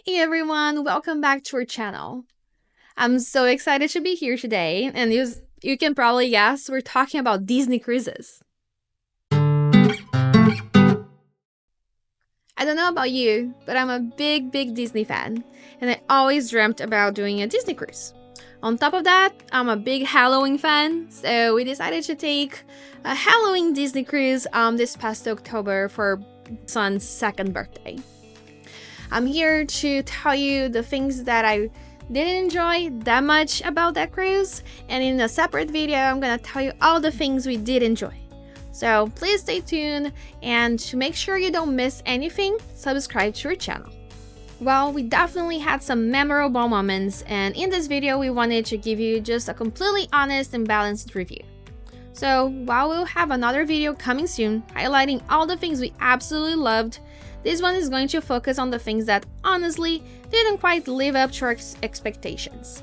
Hey everyone, welcome back to our channel. I'm so excited to be here today, and you can probably guess we're talking about Disney cruises. I don't know about you, but I'm a big Disney fan, and I always dreamt about doing a Disney cruise. On top of that, I'm a big Halloween fan, so we decided to take a Halloween Disney cruise this past October for son's second birthday. I'm here to tell you the things that I didn't enjoy that much about that cruise, and in a separate video I'm gonna tell you all the things we did enjoy. So please stay tuned, and to make sure you don't miss anything, subscribe to our channel. Well, we definitely had some memorable moments, and in this video we wanted to give you just a completely honest and balanced review. So while we'll have another video coming soon highlighting all the things we absolutely loved, this one is going to focus on the things that honestly didn't quite live up to our expectations.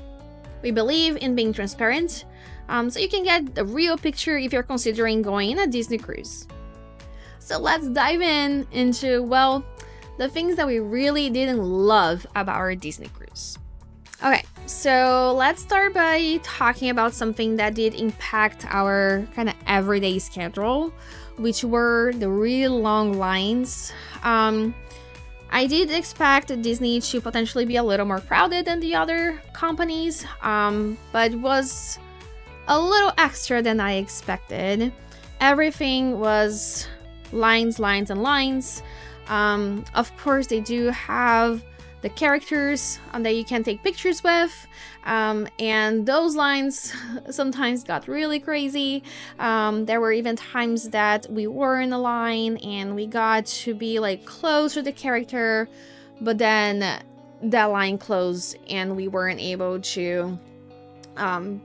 We believe in being transparent, so you can get the real picture if you're considering going on a Disney cruise. So let's dive into, well, the things that we really didn't love about our Disney cruise. Okay, so let's start by talking about something that did impact our kind of everyday schedule, which were the really long lines. I did expect Disney to potentially be a little more crowded than the other companies, but it was a little extra than I expected. Everything was lines, and lines. Of course, they do have the characters that you can take pictures with, and those lines sometimes got really crazy. There were even times that we were in a line and we got to be like close to the character, but then that line closed and we weren't able to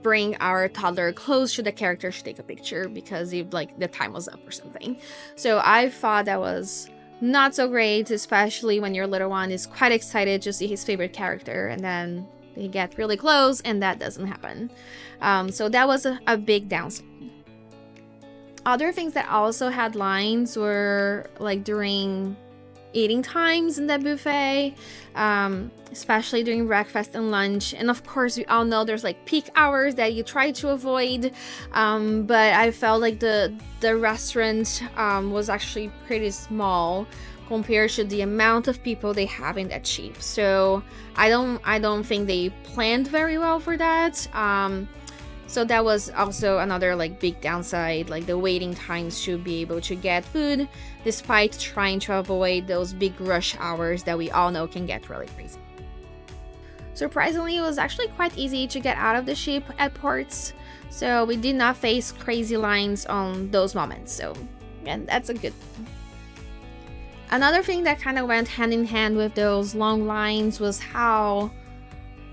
bring our toddler close to the character to take a picture because the time was up or something. So I thought that was not so great, especially when your little one is quite excited to see his favorite character and then they get really close and that doesn't happen. So that was a big downside. Other things that also had lines were like during eating times in the buffet, especially during breakfast and lunch. And of course, we all know there's like peak hours that you try to avoid, but I felt like the restaurant was actually pretty small compared to the amount of people they have in that ship. So I don't think they planned very well for that. So that was also another like big downside, like the waiting times to be able to get food, despite trying to avoid those big rush hours that we all know can get really crazy. Surprisingly, it was actually quite easy to get out of the ship at ports, so we did not face crazy lines on those moments, so and that's a good thing. Another thing that kind of went hand in hand with those long lines was how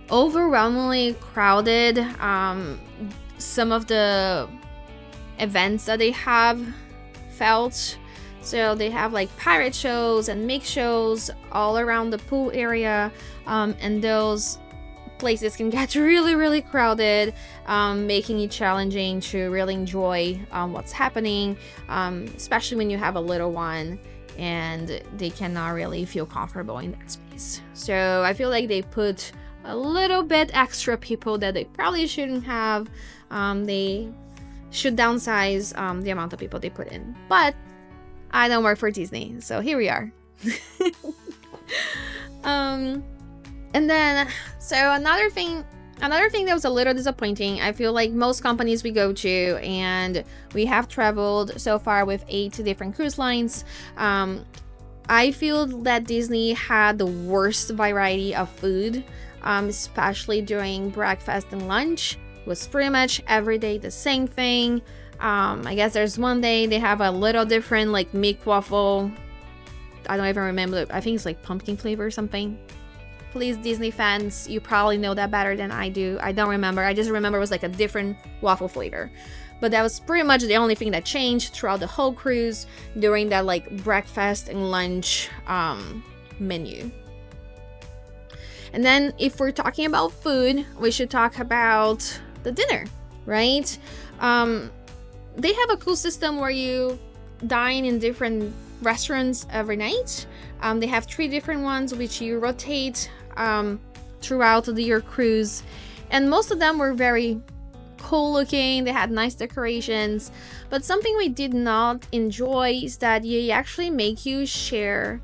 overwhelmingly crowded some of the events that they have felt. So they have like pirate shows and mix shows all around the pool area, and those places can get really crowded, making it challenging to really enjoy what's happening, especially when you have a little one and they cannot really feel comfortable in that space. So I feel like they put a little bit extra people that they probably shouldn't have. They should downsize the amount of people they put in, but I don't work for Disney, so here we are. And then, so another thing that was a little disappointing, I feel like most companies we go to, and we have traveled so far with 8 different cruise lines, I feel that Disney had the worst variety of food, especially during breakfast and lunch. It was pretty much every day the same thing. I guess there's one day they have a little different like milk waffle. I don't even remember. I think it's like pumpkin flavor or something. Please, Disney fans, you probably know that better than I do. I don't remember. I just remember it was like a different waffle flavor. But that was pretty much the only thing that changed throughout the whole cruise during that like breakfast and lunch menu. And then if we're talking about food, we should talk about the dinner, right? They have a cool system where you dine in different restaurants every night. They have 3 different ones which you rotate throughout your cruise, and most of them were very cool looking. They had nice decorations, but something we did not enjoy is that they actually make you share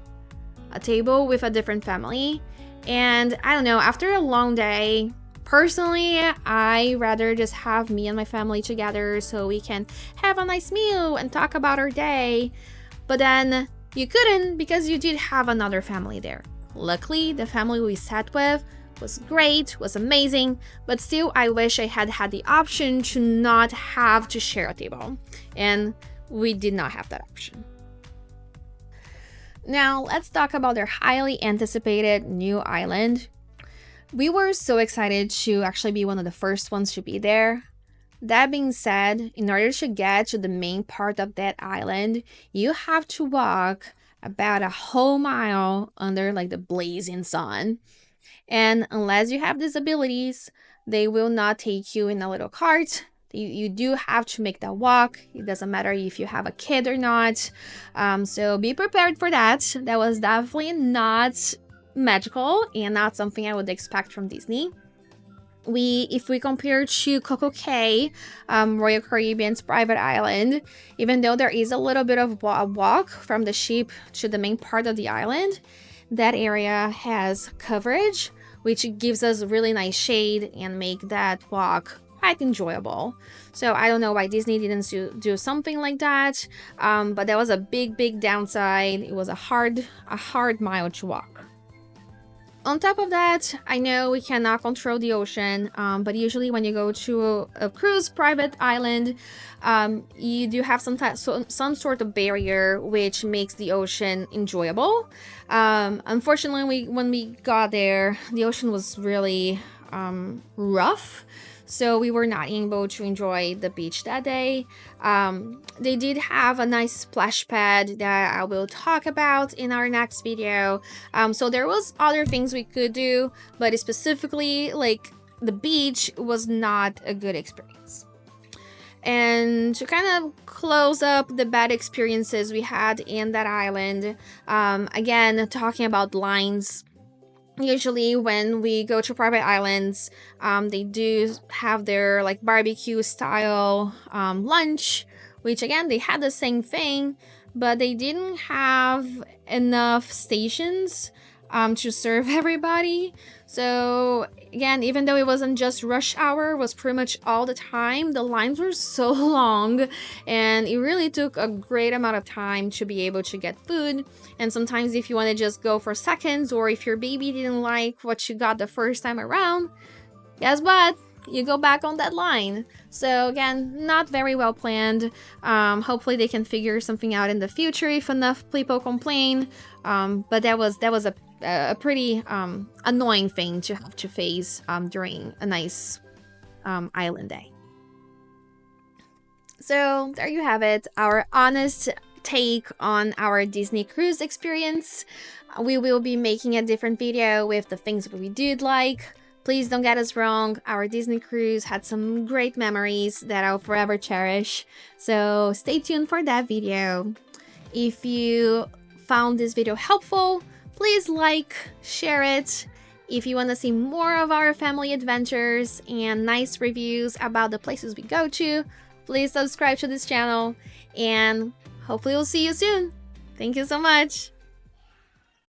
a table with a different family. And I don't know, after a long day, personally, I rather just have me and my family together so we can have a nice meal and talk about our day. But then you couldn't because you did have another family there. Luckily, the family we sat with was great, was amazing, but still I wish I had had the option to not have to share a table, and we did not have that option. Now let's talk about their highly anticipated new island. We were so excited to actually be one of the first ones to be there. That being said, in order to get to the main part of that island, you have to walk about a whole mile under like the blazing sun. And unless you have disabilities, they will not take you in a little cart. You do have to make that walk. It doesn't matter if you have a kid or not. So be prepared for that. That was definitely not magical and not something I would expect from Disney. If we compare to Coco Cay, Royal Caribbean's private island, even though there is a little bit of a walk from the ship to the main part of the island, that area has coverage, which gives us really nice shade and make that walk quite enjoyable. So I don't know why Disney didn't do something like that, but that was a big downside. It was a hard mile to walk. On top of that, I know we cannot control the ocean, but usually when you go to a cruise private island, you do have some sort of barrier which makes the ocean enjoyable. Unfortunately, when we got there, the ocean was really rough, so we were not able to enjoy the beach that day. They did have a nice splash pad that I will talk about in our next video. So there was other things we could do, but specifically like the beach was not a good experience. And to kind of close up the bad experiences we had in that island, again, talking about lines. Usually when we go to private islands, they do have their like barbecue style lunch, which again, they had the same thing, but they didn't have enough stations to serve everybody. So again, even though it wasn't just rush hour, it was pretty much all the time, the lines were so long and it really took a great amount of time to be able to get food. And sometimes if you want to just go for seconds, or if your baby didn't like what you got the first time around, guess what? You go back on that line. So again, not very well planned. Hopefully they can figure something out in the future if enough people complain. But that was a pretty annoying thing to have to face during a nice island day. So there you have it, our honest take on our Disney cruise experience. We will be making a different video with the things we did like. Please don't get us wrong, our Disney cruise had some great memories that I'll forever cherish. So stay tuned for that video. If you found this video helpful, please like, share it. If you want to see more of our family adventures and nice reviews about the places we go to, please subscribe to this channel, and hopefully we'll see you soon. Thank you so much.